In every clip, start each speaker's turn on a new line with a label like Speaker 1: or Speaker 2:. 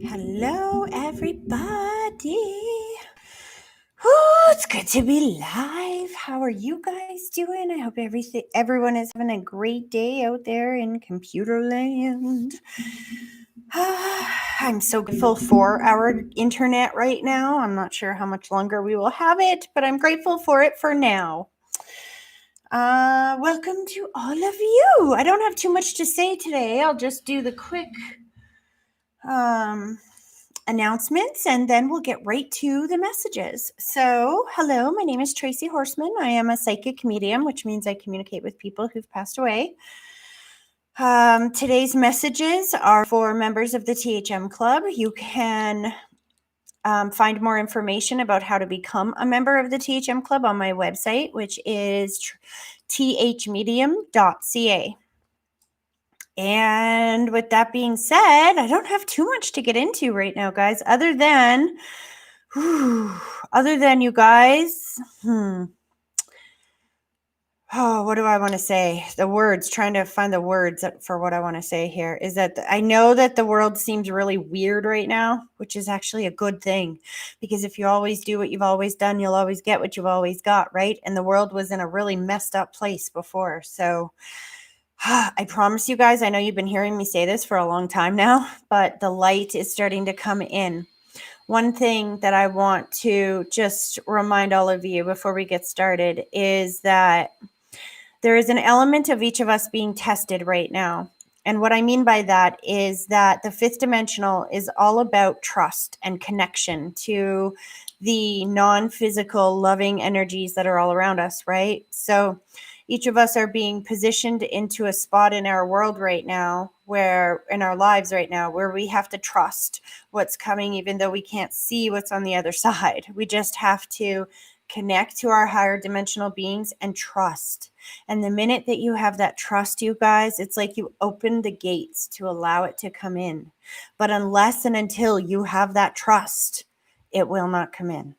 Speaker 1: Hello, everybody. Oh, it's good to be live. How are you guys doing? I hope everyone is having a great day out there in computer land. I'm so grateful for our internet right now. I'm not sure how much longer we will have it, but I'm grateful for it for now. Welcome to all of you. I don't have too much to say today. I'll just do the quick announcements and then we'll get right to the messages. So, hello, my name is Tracy Horsman. I am a psychic medium, which means I communicate with people who've passed away. Today's messages are for members of the THM Club. You can find more information about how to become a member of the THM Club on my website, which is THMedium.ca. And with that being said, I don't have too much to get into right now, guys, other than you guys, what do I want to say? The words, trying to find the words for what I want to say here is that I know that the world seems really weird right now, which is actually a good thing, because if you always do what you've always done, you'll always get what you've always got, right? And the world was in a really messed up place before. So I promise you guys, I know you've been hearing me say this for a long time now, but the light is starting to come in. One thing that I want to just remind all of you before we get started is that there is an element of each of us being tested right now. And what I mean by that is that the fifth dimensional is all about trust and connection to the non-physical loving energies that are all around us, right? So each of us are being positioned into a spot in our world right now, where in our lives right now, where we have to trust what's coming, even though we can't see what's on the other side. We just have to connect to our higher dimensional beings and trust. And the minute that you have that trust, you guys, it's like you open the gates to allow it to come in. But unless and until you have that trust, it will not come in.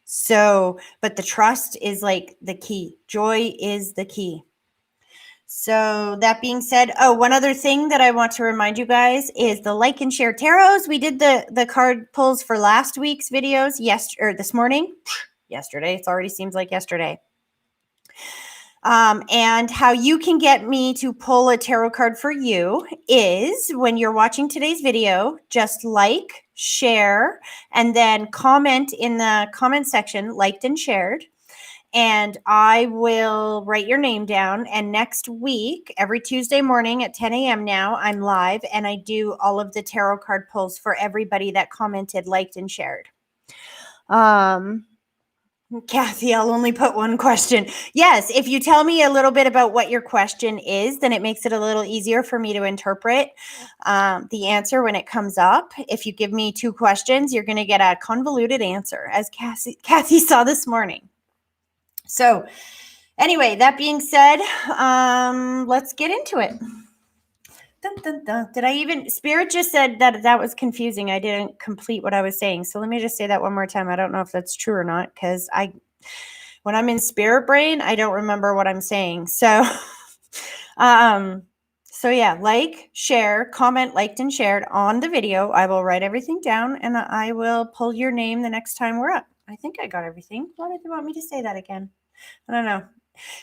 Speaker 1: So, but the trust is like the key. Joy is the key. So that being said, one other thing that I want to remind you guys is the like and share tarots. We did the card pulls for last week's videos this morning. Yesterday. It already seems like yesterday. And how you can get me to pull a tarot card for you is when you're watching today's video, just like, share, and then comment in the comment section, liked and shared. And I will write your name down. And next week, every Tuesday morning at 10 a.m. now, I'm live and I do all of the tarot card pulls for everybody that commented, liked, and shared. Kathy, I'll only put one question. Yes, if you tell me a little bit about what your question is, then it makes it a little easier for me to interpret the answer when it comes up. If you give me two questions, you're going to get a convoluted answer, as Kathy saw this morning. So anyway, that being said, let's get into it. Dun, dun, dun. Did I even, Spirit just said that was confusing. I didn't complete what I was saying. So let me just say that one more time. I don't know if that's true or not, because when I'm in spirit brain, I don't remember what I'm saying. So, so yeah, like, share, comment, liked, and shared on the video. I will write everything down and I will pull your name the next time we're up. I think I got everything. Why did they want me to say that again? I don't know.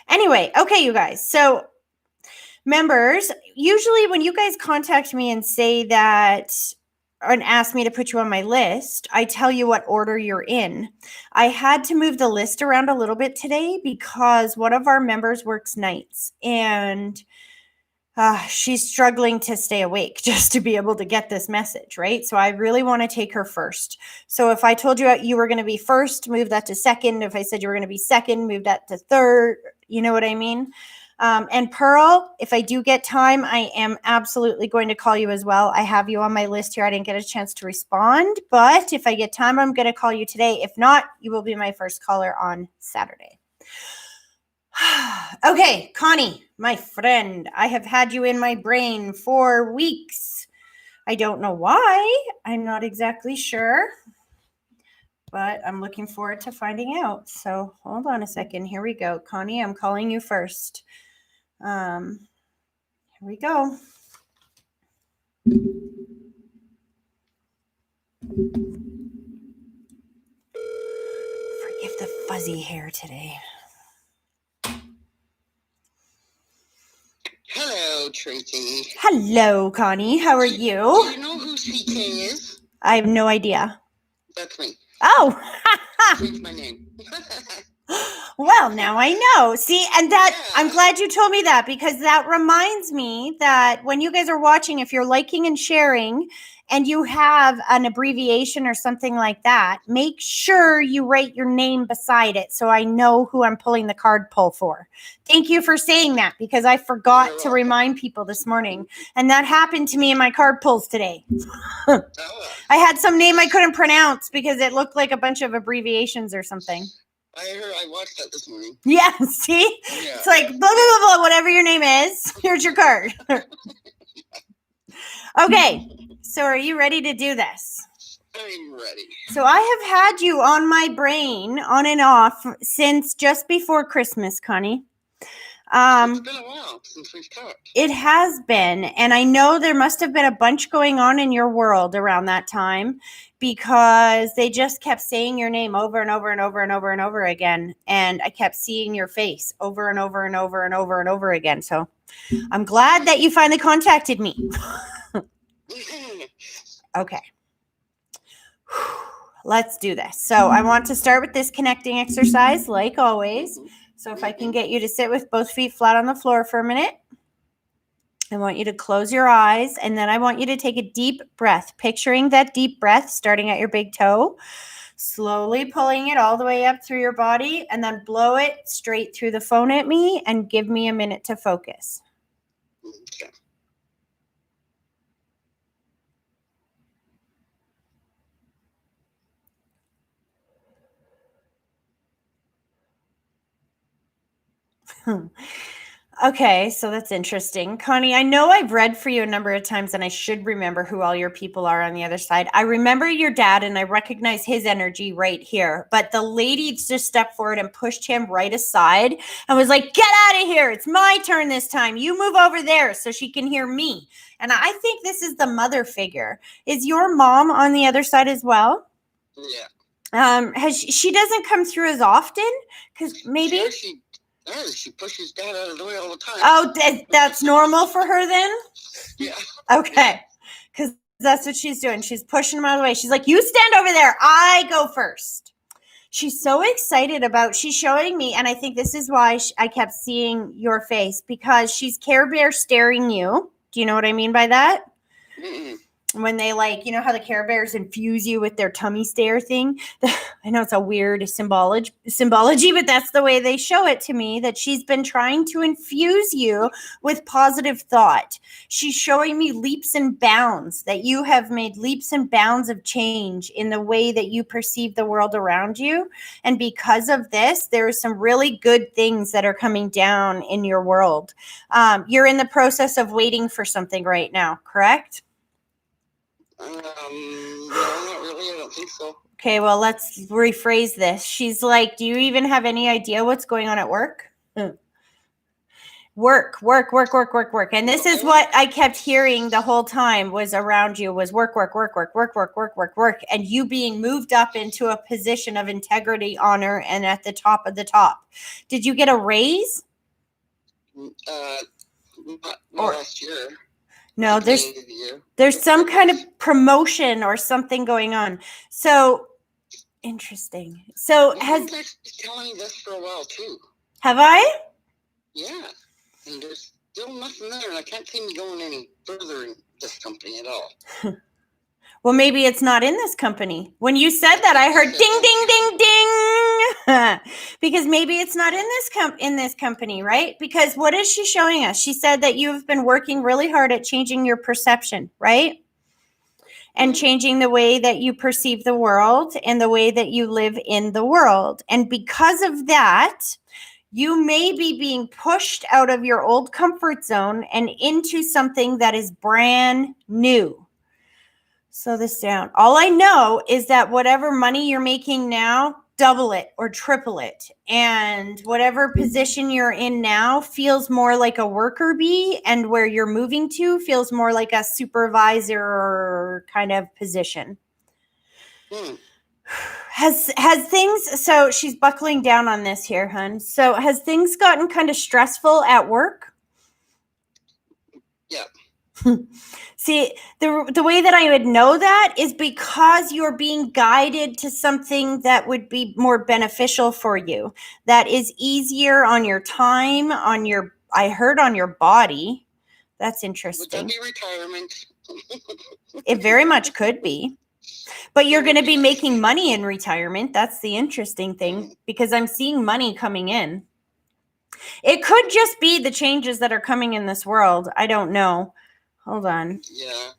Speaker 1: Anyway, okay, you guys. So members, usually when you guys contact me and say that and ask me to put you on my list, I tell you what order you're in. I had to move the list around a little bit today because one of our members works nights and she's struggling to stay awake just to be able to get this message, right? So I really want to take her first. So if I told you you were going to be first, move that to second. If I said you were going to be second, move that to third. You know what I mean? And Pearl, if I do get time, I am absolutely going to call you as well. I have you on my list here. I didn't get a chance to respond, but if I get time, I'm going to call you today. If not, you will be my first caller on Saturday. Okay, Connie, my friend, I have had you in my brain for weeks. I don't know why. I'm not exactly sure, but I'm looking forward to finding out. So hold on a second. Here we go. Connie, I'm calling you first. Here we go. Forgive the fuzzy hair today.
Speaker 2: Hello, Tracy.
Speaker 1: Hello, Connie. How are
Speaker 2: Do
Speaker 1: you?
Speaker 2: you know who CK is?
Speaker 1: I have no idea.
Speaker 2: That's me.
Speaker 1: Oh,
Speaker 2: I changed my name.
Speaker 1: well, now I know. See, and that
Speaker 2: Yeah.
Speaker 1: I'm glad you told me that, because that reminds me that when you guys are watching, if you're liking and sharing and you have an abbreviation or something like that, make sure you write your name beside it so I know who I'm pulling the card pull for. Thank you for saying that, because I forgot
Speaker 2: You're
Speaker 1: to
Speaker 2: welcome.
Speaker 1: remind people this morning, and that happened to me in my card pulls today.
Speaker 2: Oh,
Speaker 1: I had some name I couldn't pronounce because it looked like a bunch of abbreviations or something.
Speaker 2: I watched that this morning.
Speaker 1: Yeah, see?
Speaker 2: Yeah.
Speaker 1: It's like blah, blah, blah, blah, whatever your name is. Here's your card. Okay, so are you ready to do this?
Speaker 2: I'm ready.
Speaker 1: So I have had you on my brain on and off since just before Christmas, Connie.
Speaker 2: It's been a while since we've talked.
Speaker 1: It has been, and I know there must have been a bunch going on in your world around that time, because they just kept saying your name over and over and over and over and over again, and I kept seeing your face over and over and over and over and over again. So I'm glad that you finally contacted me. Okay. Let's do this. So I want to start with this connecting exercise, like always. So if I can get you to sit with both feet flat on the floor for a minute. I want you to close your eyes, and then I want you to take a deep breath, picturing that deep breath starting at your big toe, slowly pulling it all the way up through your body, and then blow it straight through the phone at me and give me a minute to focus.
Speaker 2: Okay.
Speaker 1: Okay, so that's interesting. Connie, I know I've read for you a number of times, and I should remember who all your people are on the other side. I remember your dad, and I recognize his energy right here. But the lady just stepped forward and pushed him right aside and was like, get out of here. It's my turn this time. You move over there so she can hear me. And I think this is the mother figure. Is your mom on the other side as well?
Speaker 2: Yeah.
Speaker 1: She doesn't come through as often? Because maybe...
Speaker 2: She pushes Dad out of the way all the time.
Speaker 1: Oh, that's normal for her then?
Speaker 2: Yeah.
Speaker 1: Okay. Because that's what she's doing. She's pushing him out of the way. She's like, you stand over there. I go first. She's so excited about, she's showing me, and I think this is why I kept seeing your face, because she's Care Bear staring you. Do you know what I mean by that?
Speaker 2: Mm-mm.
Speaker 1: When they, like, you know how the Care Bears infuse you with their tummy stare thing? I know it's a weird symbology, but that's the way they show it to me, that she's been trying to infuse you with positive thought. She's showing me leaps and bounds, that you have made leaps and bounds of change in the way that you perceive the world around you. And because of this, there are some really good things that are coming down in your world. You're in the process of waiting for something right now, correct?
Speaker 2: No, not really. I don't think so. Okay,
Speaker 1: well, let's rephrase this. She's like, do you even have any idea what's going on at work? Work. And this is what I kept hearing the whole time was around you, was work. And you being moved up into a position of integrity, honor, and at the top of the top. Did you get a raise?
Speaker 2: Not last year.
Speaker 1: No, there's some kind of promotion or something going on. So interesting. So
Speaker 2: has telling me this for a while too.
Speaker 1: Have I?
Speaker 2: Yeah, and there's still nothing there, and I can't see me going any further in this company at all.
Speaker 1: Well, maybe it's not in this company. When you said that, I heard ding, ding, ding, ding. Because maybe it's not in this company, right? Because what is she showing us? She said that you've been working really hard at changing your perception, right? And changing the way that you perceive the world and the way that you live in the world. And because of that, you may be being pushed out of your old comfort zone and into something that is brand new. Slow this down. All I know is that whatever money you're making now, double it or triple it. And whatever position you're in now feels more like a worker bee, and where you're moving to feels more like a supervisor kind of position.
Speaker 2: Hmm.
Speaker 1: Has things, so she's buckling down on this here, hun. So has things gotten kind of stressful at work?
Speaker 2: Yeah.
Speaker 1: See, the way that I would know that is because you're being guided to something that would be more beneficial for you. That is easier on your time, on your, I heard on your body. That's
Speaker 2: Would that
Speaker 1: interesting.
Speaker 2: be retirement?
Speaker 1: It very much could be. But you're
Speaker 2: It
Speaker 1: going
Speaker 2: would
Speaker 1: to
Speaker 2: be
Speaker 1: be
Speaker 2: nice.
Speaker 1: making money in retirement. That's the interesting thing because I'm seeing money coming in. It could just be the changes that are coming in this world. I don't know. Hold on.
Speaker 2: Yeah.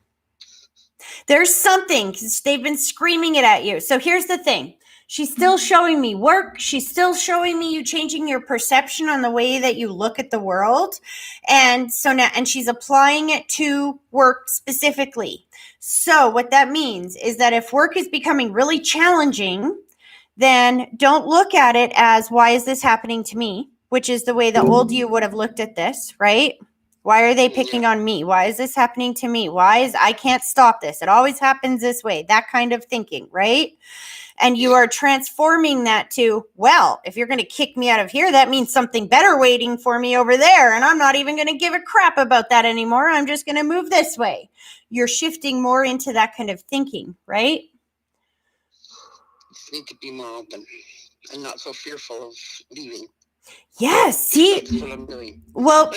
Speaker 1: There's something because they've been screaming it at you. So here's the thing. She's still showing me work. She's still showing me you changing your perception on the way that you look at the world. And so now, and she's applying it to work specifically. So what that means is that if work is becoming really challenging, then don't look at it as, why is this happening to me? Which is the way the old you would have looked at this, right? Why are they picking on me? Why is this happening to me? I can't stop this. It always happens this way. That kind of thinking, right? And you are transforming that to, well, if you're going to kick me out of here, that means something better waiting for me over there. And I'm not even going to give a crap about that anymore. I'm just going to move this way. You're shifting more into that kind of thinking, right?
Speaker 2: Need to be more open and not so fearful of leaving.
Speaker 1: Yes. See,
Speaker 2: That's what I'm doing.
Speaker 1: well,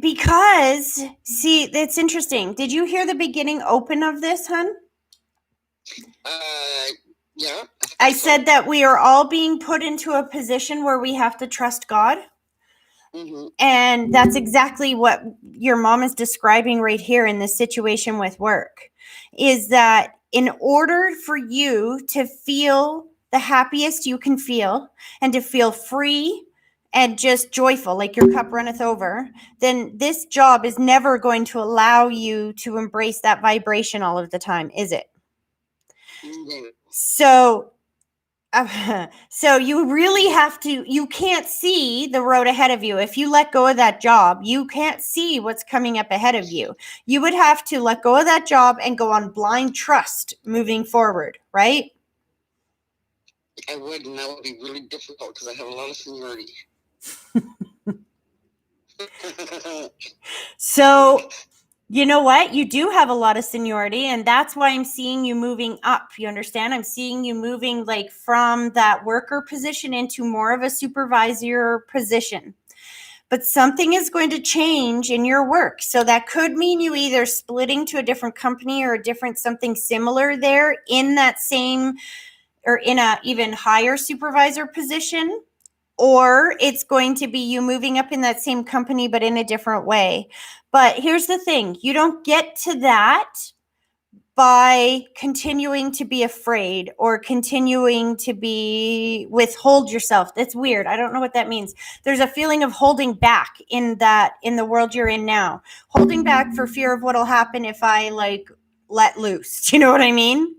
Speaker 1: because, see, that's interesting. Did you hear the beginning open of this, hun?
Speaker 2: Yeah.
Speaker 1: I said that we are all being put into a position where we have to trust God.
Speaker 2: Mm-hmm.
Speaker 1: And that's exactly what your mom is describing right here in this situation with work, is that in order for you to feel the happiest you can feel and to feel free and just joyful, like your cup runneth over, then this job is never going to allow you to embrace that vibration all of the time, is it?
Speaker 2: Mm-hmm.
Speaker 1: So so you really have to, you can't see the road ahead of you. If you let go of that job, you can't see what's coming up ahead of you. You would have to let go of that job and go on blind trust moving forward, right?
Speaker 2: I would, and that would be really difficult because I have a lot of seniority.
Speaker 1: So you know what? You do have a lot of seniority, and that's why I'm seeing you moving up. You understand? I'm seeing you moving like from that worker position into more of a supervisor position. But something is going to change in your work. So that could mean you either splitting to a different company or a different something similar there in that same or in a even higher supervisor position, or it's going to be you moving up in that same company but in a different way. But here's the thing, you don't get to that by continuing to be afraid or continuing to be withhold yourself. That's weird. I don't know what that means. There's a feeling of holding back in the world you're in now. Holding back for fear of what'll happen if I like let loose. Do you know what I mean?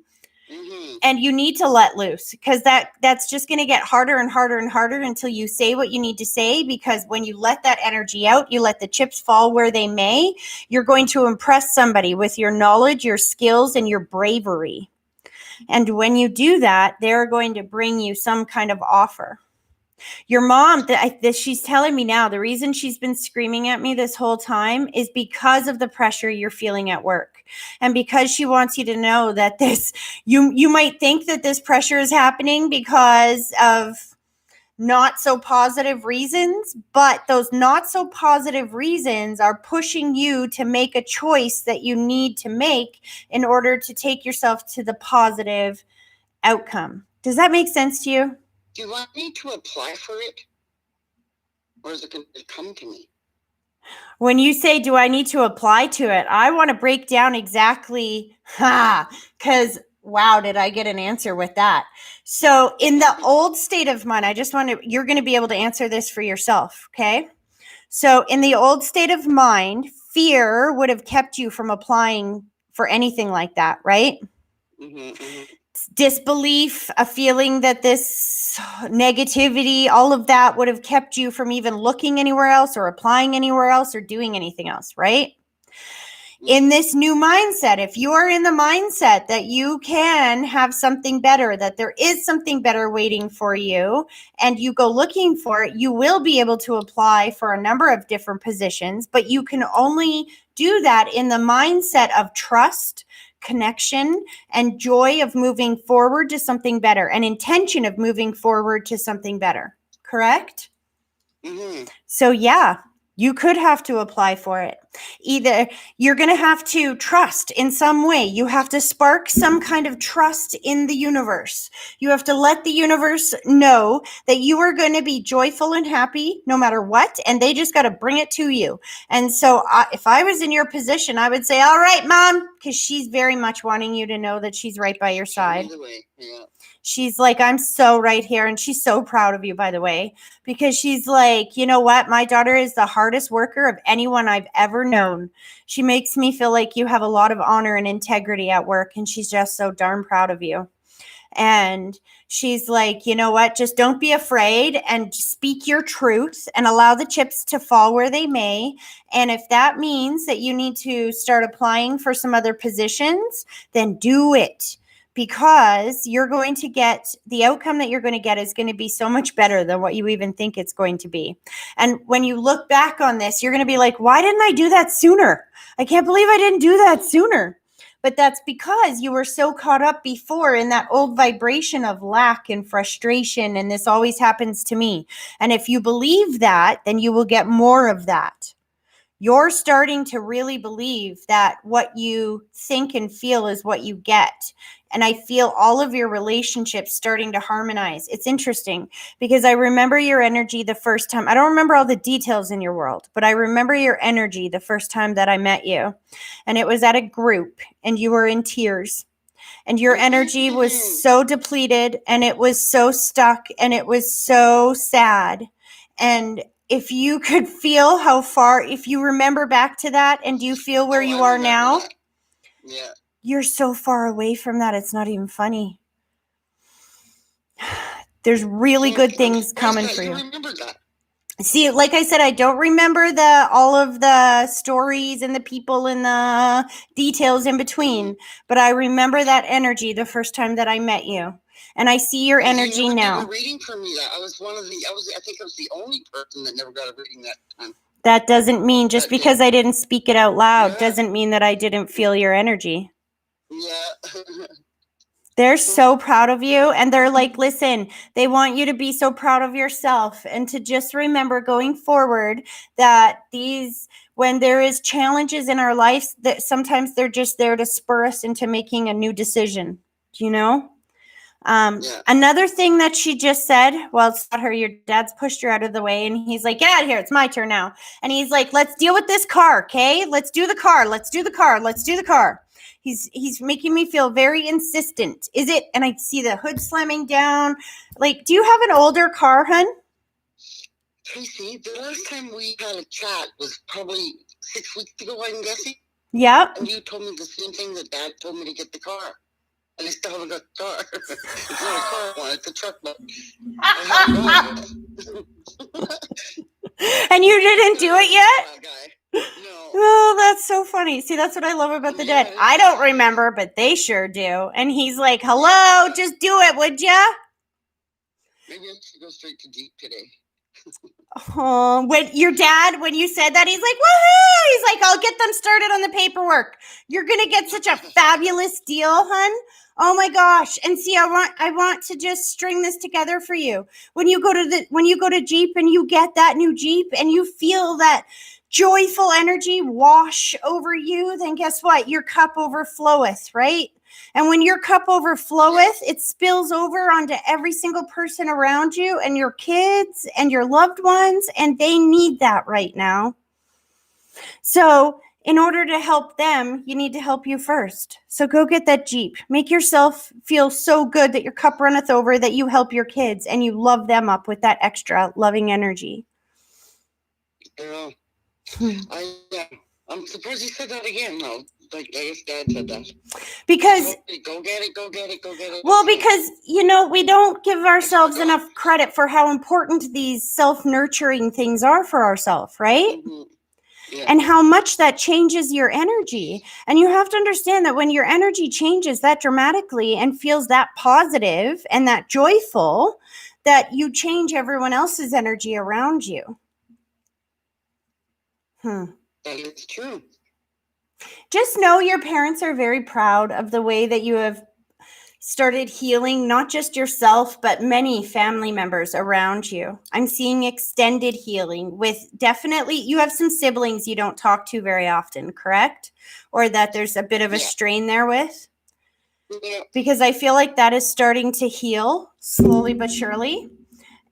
Speaker 2: Mm-hmm.
Speaker 1: And you need to let loose because that's just going to get harder and harder and harder until you say what you need to say, because when you let that energy out, you let the chips fall where they may, you're going to impress somebody with your knowledge, your skills, and your bravery. And when you do that, they're going to bring you some kind of offer. Your mom, she's telling me now, the reason she's been screaming at me this whole time is because of the pressure you're feeling at work. And because she wants you to know that this, you might think that this pressure is happening because of not so positive reasons, but those not so positive reasons are pushing you to make a choice that you need to make in order to take yourself to the positive outcome. Does that make sense to you?
Speaker 2: Do I need to apply for it? Or is it going to come to me?
Speaker 1: When you say, do I need to apply to it? I want to break down exactly, because wow, did I get an answer with that? So in the old state of mind, you're going to be able to answer this for yourself. Okay. So in the old state of mind, fear would have kept you from applying for anything like that, right?
Speaker 2: Mm-hmm, mm-hmm.
Speaker 1: Disbelief, a feeling that this negativity, all of that would have kept you from even looking anywhere else or applying anywhere else or doing anything else, right? in this new mindset, if you are in the mindset that you can have something better, that there is something better waiting for you, and you go looking for it, you will be able to apply for a number of different positions, but you can only do that in the mindset of trust, connection, and joy of moving forward to something better, and intention of moving forward to something better. Correct?
Speaker 2: Mm-hmm.
Speaker 1: So yeah, you could have to apply for it. Either you're going to have to trust in some way. You have to spark some kind of trust in the universe. You have to let the universe know that you are going to be joyful and happy no matter what, and they just got to bring it to you. And so if I was in your position, I would say, all right, Mom, because she's very much wanting you to know that she's right by your side.
Speaker 2: Yeah.
Speaker 1: She's like, I'm so right here. And she's so proud of you, by the way, because she's like, you know what? My daughter is the hardest worker of anyone I've ever known. She makes me feel like you have a lot of honor and integrity at work. And she's just so darn proud of you. And she's like, you know what? Just don't be afraid and speak your truth and allow the chips to fall where they may. And if that means that you need to start applying for some other positions, then do it. Because you're going to get the outcome that you're going to get is going to be so much better than what you even think it's going to be. And when you look back on this, you're going to be like, why didn't I do that sooner? I can't believe I didn't do that sooner. But that's because you were so caught up before in that old vibration of lack and frustration. And this always happens to me. And if you believe that, then you will get more of that. You're starting to really believe that what you think and feel is what you get. And I feel all of your relationships starting to harmonize. It's interesting because I remember your energy the first time. I don't remember all the details in your world, but I remember your energy the first time that I met you. And it was at a group and you were in tears. And your energy was so depleted and it was so stuck and it was so sad. And if you could feel how far, if you remember back to that, and do you feel where you are now?
Speaker 2: Yeah.
Speaker 1: You're so far away from that. It's not even funny. There's really good things coming for you.
Speaker 2: I remember that.
Speaker 1: See, like I said, I don't remember all of the stories and the people and the details in between, but I remember that energy the first time that I met you. And I see your energy now.
Speaker 2: You were reading for me that. I think I was the only person that never got a reading that time.
Speaker 1: That doesn't mean just because I didn't speak it out loud doesn't mean that I didn't feel your energy.
Speaker 2: Yeah.
Speaker 1: They're so proud of you. And they're like, listen, they want you to be so proud of yourself and to just remember going forward that when there is challenges in our lives, that sometimes they're just there to spur us into making a new decision. Do you know? Another thing that she just said, well, it's not her, your dad's pushed her out of the way and he's like, get out of here. It's my turn now. And he's like, let's deal with this car. Okay. Let's do the car. Let's do the car. Let's do the car. He's making me feel very insistent. Is it? And I see the hood slamming down. Like, do you have an older car, hun?
Speaker 2: Tracy, the last time we had a chat was probably 6 weeks ago, I'm guessing.
Speaker 1: Yeah.
Speaker 2: And you told me the same thing that Dad told me to get the car. And I still haven't got the car. It's not a car one, it's a truck, but I haven't got it.
Speaker 1: And you didn't do it yet?
Speaker 2: No.
Speaker 1: Oh, that's so funny. See, that's what I love about the dead. I don't remember, but they sure do. And he's like, hello, just do it, would ya?
Speaker 2: Maybe I should go straight to Jeep today.
Speaker 1: Oh, when you said that, he's like, woohoo! He's like, I'll get them started on the paperwork. You're going to get such a fabulous deal, hun. Oh my gosh. And see, I want to just string this together for you. When you go to Jeep and you get that new Jeep and you feel that joyful energy wash over you, then guess what? Your cup overfloweth, right? And when your cup overfloweth, it spills over onto every single person around you and your kids and your loved ones, and they need that right now. So in order to help them, you need to help you first. So go get that Jeep. Make yourself feel so good that your cup runneth over, that you help your kids and you love them up with that extra loving energy.
Speaker 2: Yeah. I'm surprised you said that again, though. Like, I guess Dad said that.
Speaker 1: Because
Speaker 2: go get it.
Speaker 1: Well, because, we don't give ourselves enough credit for how important these self-nurturing things are for ourselves, right?
Speaker 2: Mm-hmm.
Speaker 1: and how much that changes your energy. And you have to understand that when your energy changes that dramatically and feels that positive and that joyful, that you change everyone else's energy around you.
Speaker 2: That is true.
Speaker 1: Just know your parents are very proud of the way that you have started healing, not just yourself, but many family members around you. I'm seeing extended healing with definitely, you have some siblings you don't talk to very often, correct? Or that there's a bit of a strain there with?
Speaker 2: Yeah.
Speaker 1: Because I feel like that is starting to heal slowly but surely.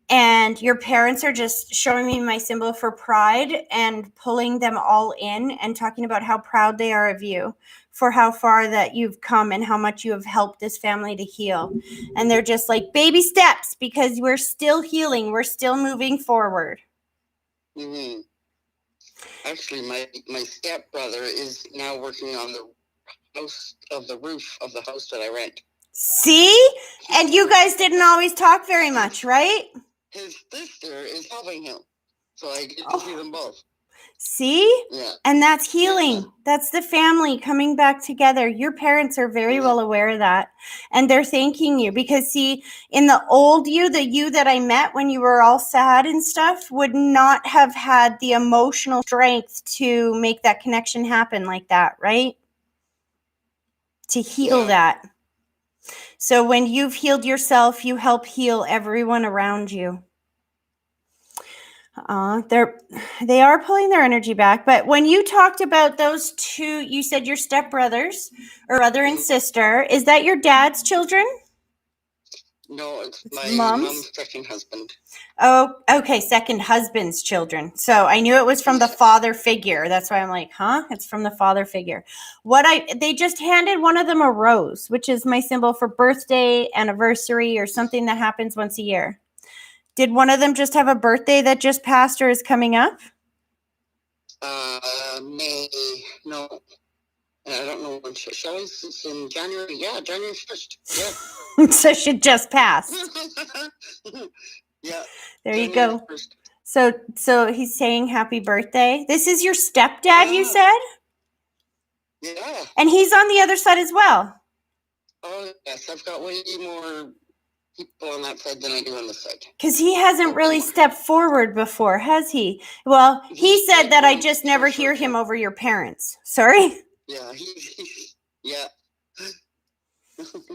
Speaker 1: And your parents are just showing me my symbol for pride and pulling them all in and talking about how proud they are of you for how far that you've come and how much you have helped this family to heal. And they're just like baby steps because we're still healing. We're still moving forward.
Speaker 2: Mm-hmm. Actually, my stepbrother is now working on the roof of the house that I rent.
Speaker 1: See? And you guys didn't always talk very much, right?
Speaker 2: His sister is helping him. So I get to see them both.
Speaker 1: See?
Speaker 2: Yeah.
Speaker 1: And that's healing. Yeah. That's the family coming back together. Your parents are very well aware of that. And they're thanking you because, see, in the old you, the you that I met when you were all sad and stuff, would not have had the emotional strength to make that connection happen like that, right? To heal that. So when you've healed yourself, you help heal everyone around you. They are pulling their energy back. But when you talked about those two, you said your stepbrothers or brother and sister. Is that your dad's children?
Speaker 2: No, it's my mom's second husband.
Speaker 1: Oh, okay, second husband's children. So I knew it was from the father figure. That's why I'm like, huh? It's from the father figure. They just handed one of them a rose, which is my symbol for birthday, anniversary, or something that happens once a year. Did one of them just have a birthday that just passed or is coming up?
Speaker 2: May, no. I don't know when Shelley's in January. Yeah, January 1st. Yeah.
Speaker 1: So she just passed.
Speaker 2: Yeah.
Speaker 1: There you go. 1st. So he's saying happy birthday. This is your stepdad, you said?
Speaker 2: Yeah.
Speaker 1: And he's on the other side as well.
Speaker 2: Oh, yes. I've got way more people on that side than I do on this side.
Speaker 1: Because he hasn't really stepped forward before, has he? Well, he said that I just never hear him over your parents. Sorry?
Speaker 2: Yeah. Yeah.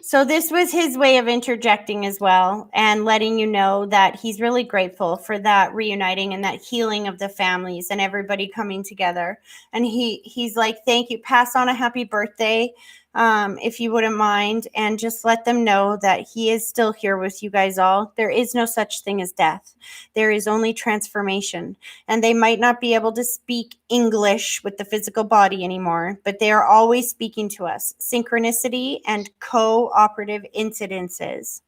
Speaker 1: So this was his way of interjecting as well and letting you know that he's really grateful for that reuniting and that healing of the families and everybody coming together. And he's like, thank you. Pass on a happy birthday, if you wouldn't mind, and just let them know that he is still here with you guys all. There is no such thing as death. There is only transformation. And they might not be able to speak English with the physical body anymore, but they are always speaking to us. Synchronicity and cooperative incidences.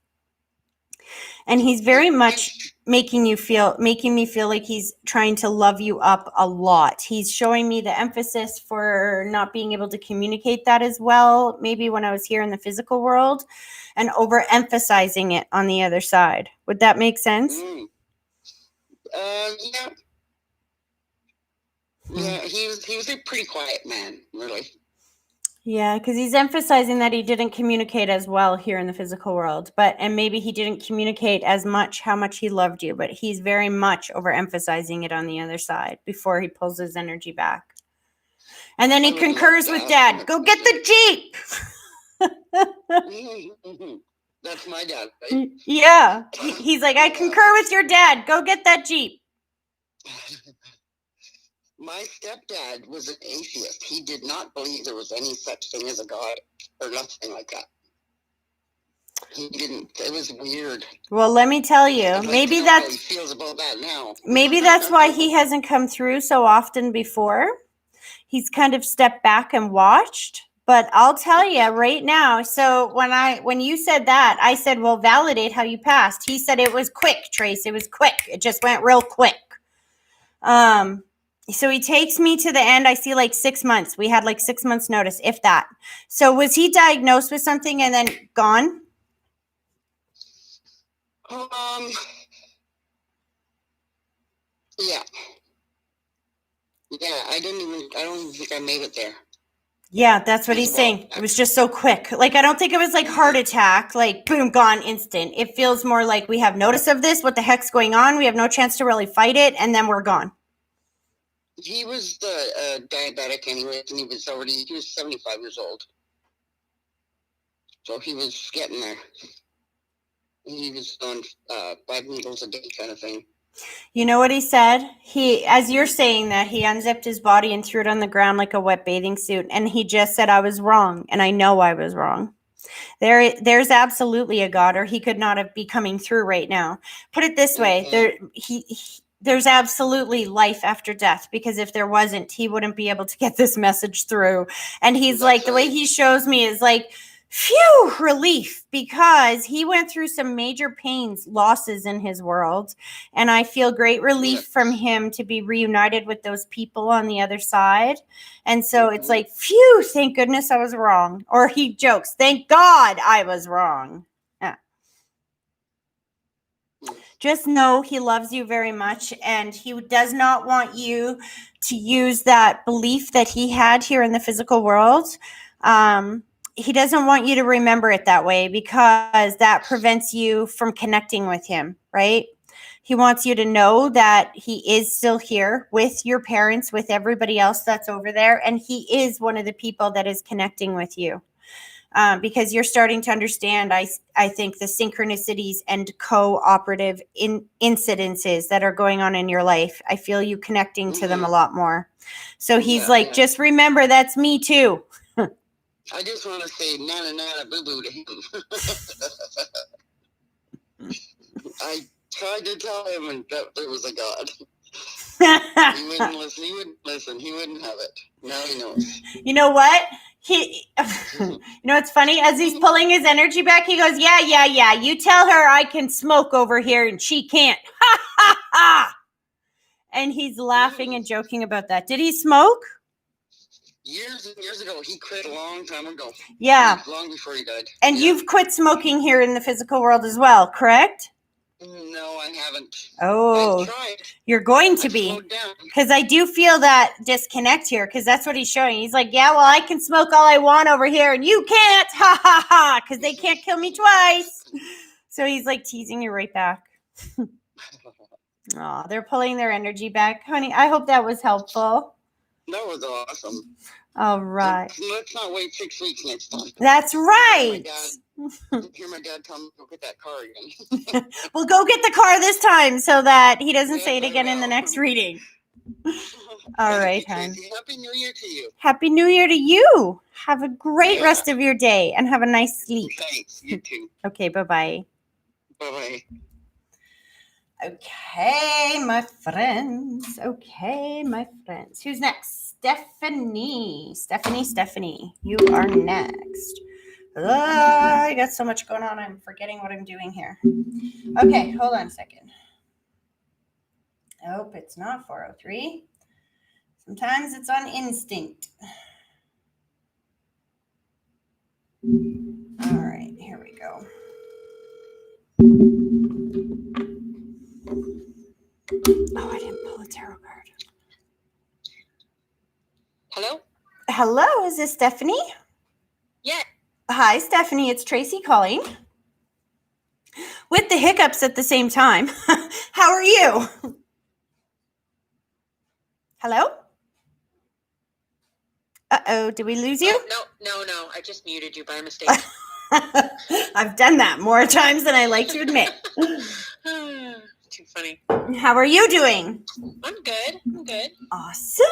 Speaker 1: And he's very much making me feel like he's trying to love you up a lot. He's showing me the emphasis for not being able to communicate that as well, maybe when I was here in the physical world, and overemphasizing it on the other side. Would that make sense?
Speaker 2: Yeah. Yeah, he was a pretty quiet man, really.
Speaker 1: Yeah, because he's emphasizing that he didn't communicate as well here in the physical world, and maybe he didn't communicate as much how much he loved you, but he's very much overemphasizing it on the other side before he pulls his energy back. And then he concurs with Dad. Go get the Jeep.
Speaker 2: That's my dad, right?
Speaker 1: Yeah. He's like, I concur with your dad. Go get that Jeep.
Speaker 2: My stepdad was an atheist. He did not believe there was any such thing as a God or nothing like that. He didn't. It was weird.
Speaker 1: Well, let me tell you,
Speaker 2: maybe that's how he feels about that now.
Speaker 1: Maybe that's why he hasn't come through so often before. He's kind of stepped back and watched. But I'll tell you right now. So when you said that, I said, well, validate how you passed. He said it was quick, Trace. It was quick. It just went real quick. So he takes me to the end. I see like 6 months. We had like 6 months notice, if that. So was he diagnosed with something and then gone?
Speaker 2: Yeah. Yeah, I don't even think I made it there.
Speaker 1: Yeah, that's what he's saying. It was just so quick. Like, I don't think it was like heart attack, like boom, gone instant. It feels more like we have notice of this. What the heck's going on? We have no chance to really fight it, and then we're gone.
Speaker 2: He was the diabetic anyway, and he was 75 years old. So he was getting there. He was on 5 needles a day kind of thing.
Speaker 1: You know what he said? As you're saying that, he unzipped his body and threw it on the ground like a wet bathing suit. And he just said, I was wrong. And I know I was wrong. There's absolutely a God, or he could not be coming through right now. Put it this way, there's absolutely life after death, because if there wasn't, he wouldn't be able to get this message through. And he's like, the way he shows me is like, phew, relief, because he went through some major pains, losses in his world. And I feel great relief from him to be reunited with those people on the other side. And so it's like, phew, thank goodness I was wrong. Or he jokes, thank God I was wrong. Yeah. Just know he loves you very much, and he does not want you to use that belief that he had here in the physical world. He doesn't want you to remember it that way, because that prevents you from connecting with him, right? He wants you to know that he is still here with your parents, with everybody else that's over there, and he is one of the people that is connecting with you. Because you're starting to understand, I think, the synchronicities and cooperative incidences that are going on in your life. I feel you connecting to them a lot more. So he's just remember, that's me too.
Speaker 2: I just want to say nana nana boo boo to him. I tried to tell him that there was a God. He wouldn't listen. He wouldn't have it. Now he knows.
Speaker 1: You know what? You know what's funny? As he's pulling his energy back, he goes, yeah. You tell her I can smoke over here and she can't. Ha, ha, ha. And he's laughing and joking about that. Did he smoke?
Speaker 2: Years and years ago. He quit a long time ago.
Speaker 1: Yeah.
Speaker 2: Long before he died.
Speaker 1: And you've quit smoking here in the physical world as well, correct?
Speaker 2: No, I haven't.
Speaker 1: Oh,
Speaker 2: I tried.
Speaker 1: You're going to be. Because I do feel that disconnect here, because that's what he's showing. He's like, yeah, well, I can smoke all I want over here and you can't. Ha, ha, ha. Because they can't kill me twice. So he's like teasing you right back. Oh, they're pulling their energy back. Honey, I hope that was helpful.
Speaker 2: That was awesome.
Speaker 1: All right.
Speaker 2: Let's not wait 6 weeks next time.
Speaker 1: That's right.
Speaker 2: Hear my dad tell me to go get that car again.
Speaker 1: Well, go get the car this time so that he doesn't say it again in the next reading. All right, hon.
Speaker 2: Happy New Year to you.
Speaker 1: Happy New Year to you. Have a great rest of your day and have a nice sleep.
Speaker 2: Thanks. You too.
Speaker 1: Okay, bye-bye.
Speaker 2: Bye-bye.
Speaker 1: Okay, my friends. Who's next? Stephanie. You are next. I got so much going on. I'm forgetting what I'm doing here. Okay, hold on a second. Nope, it's not 403. Sometimes it's on instinct. All right, here we go. Oh, I didn't pull a tarot card. Hello, is this Stephanie?
Speaker 2: Yeah.
Speaker 1: Hi, Stephanie. It's Tracy calling. With the hiccups at the same time. How are you? Hello? Uh-oh, did we lose you?
Speaker 2: No. I just muted you by mistake.
Speaker 1: I've done that more times than I like to admit.
Speaker 2: Too funny.
Speaker 1: How are you doing?
Speaker 2: I'm good.
Speaker 1: Awesome.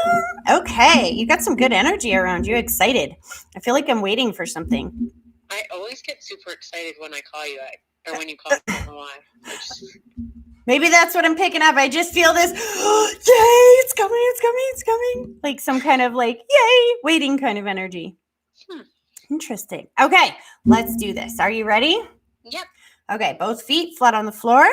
Speaker 1: Okay, you got some good energy around you. Excited. I feel like I'm waiting for something.
Speaker 2: I always get super excited when I call you, or when you call me. I don't know why.
Speaker 1: Maybe that's what I'm picking up. I just feel this, yay, it's coming. Like some kind of like, yay, waiting kind of energy. Interesting. Okay, let's do this. Are you ready?
Speaker 2: Yep.
Speaker 1: Okay, both feet flat on the floor.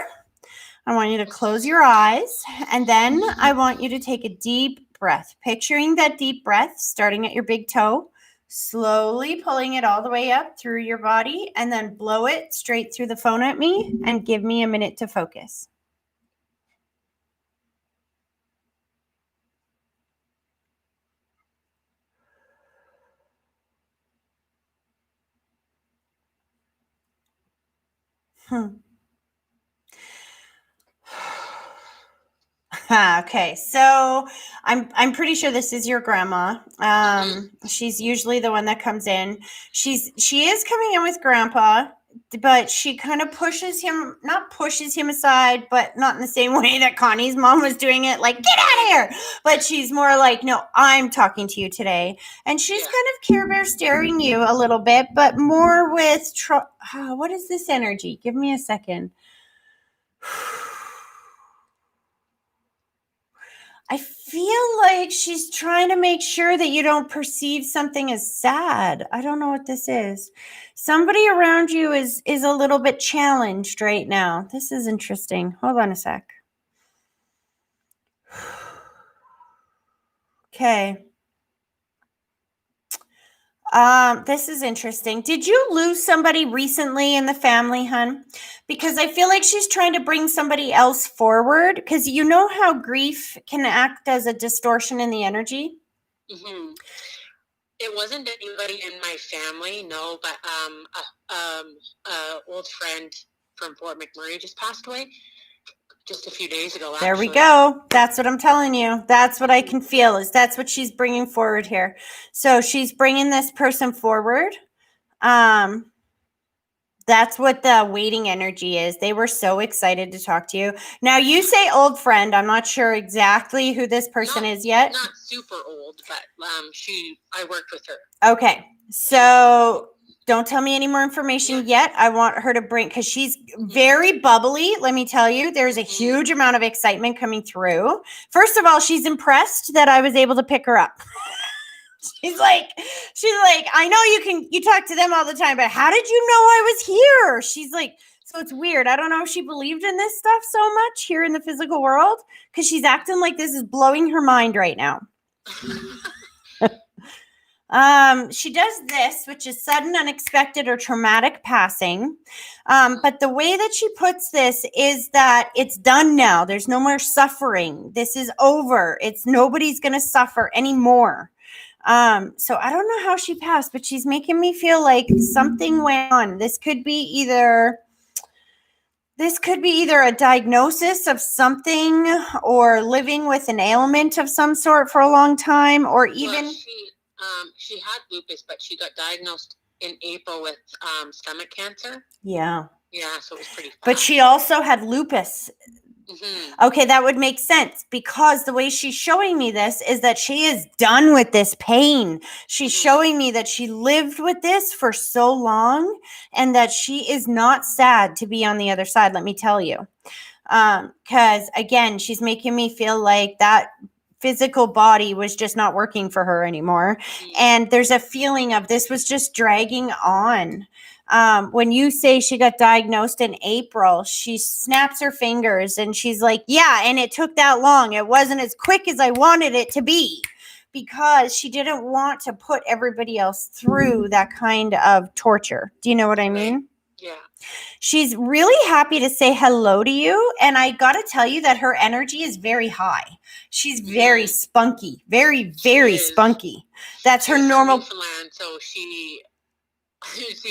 Speaker 1: I want you to close your eyes, and then I want you to take a deep breath, picturing that deep breath starting at your big toe, slowly pulling it all the way up through your body, and then blow it straight through the phone at me and give me a minute to focus. Okay, so I'm pretty sure this is your grandma. She's usually the one that comes in. She is coming in with grandpa, but she kind of not pushes him aside, but not in the same way that Connie's mom was doing it, like get out of here. But she's more like, no, I'm talking to you today, and she's
Speaker 2: Yeah.
Speaker 1: kind of Care Bear staring you a little bit, but more with what is this energy? Give me a second. I feel like she's trying to make sure that you don't perceive something as sad. I don't know what this is. Somebody around you is a little bit challenged right now. This is interesting. Hold on a sec. Okay. This is interesting. Did you lose somebody recently in the family, hun? Because I feel like she's trying to bring somebody else forward. Because you know how grief can act as a distortion in the energy?
Speaker 2: Mm-hmm. It wasn't anybody in my family, no, but old friend from Fort McMurray just passed away just a few days ago.
Speaker 1: There we
Speaker 2: Actually.
Speaker 1: go. That's what I'm telling you. That's what I can feel is that's what she's bringing forward here. So she's bringing this person forward. That's what the waiting energy is. They were so excited to talk to you. Now you say old friend. I'm not sure exactly who this person is yet.
Speaker 2: Not super old, but I worked with her.
Speaker 1: Okay. So don't tell me any more information yet. I want her to bring, because she's very bubbly. Let me tell you, there's a huge amount of excitement coming through. First of all, she's impressed that I was able to pick her up. She's like, I know you talk to them all the time, but how did you know I was here? She's like, so it's weird. I don't know if she believed in this stuff so much here in the physical world, because she's acting like this is blowing her mind right now. She does this, which is sudden, unexpected, or traumatic passing. But the way that she puts this is that it's done now. There's no more suffering. This is over. Nobody's going to suffer anymore. So I don't know how she passed, but she's making me feel like something went on. This could be either a diagnosis of something or living with an ailment of some sort for a long time, or even
Speaker 2: she had lupus, but she got diagnosed in April with stomach cancer.
Speaker 1: Yeah,
Speaker 2: so it was pretty fast.
Speaker 1: But she also had lupus.
Speaker 2: Mm-hmm.
Speaker 1: Okay, that would make sense, because the way she's showing me this is that she is done with this pain. She's showing me that she lived with this for so long and that she is not sad to be on the other side, let me tell you. Because again, she's making me feel like that physical body was just not working for her anymore. And there's a feeling of this was just dragging on. When you say she got diagnosed in April, she snaps her fingers and she's like, yeah, and it took that long. It wasn't as quick as I wanted it to be, because she didn't want to put everybody else through that kind of torture. Do you know what I mean?
Speaker 2: Yeah.
Speaker 1: She's really happy to say hello to you. And I got to tell you that her energy is very high. She's very spunky, very, very spunky. That's her normal.
Speaker 2: Newfoundland, so she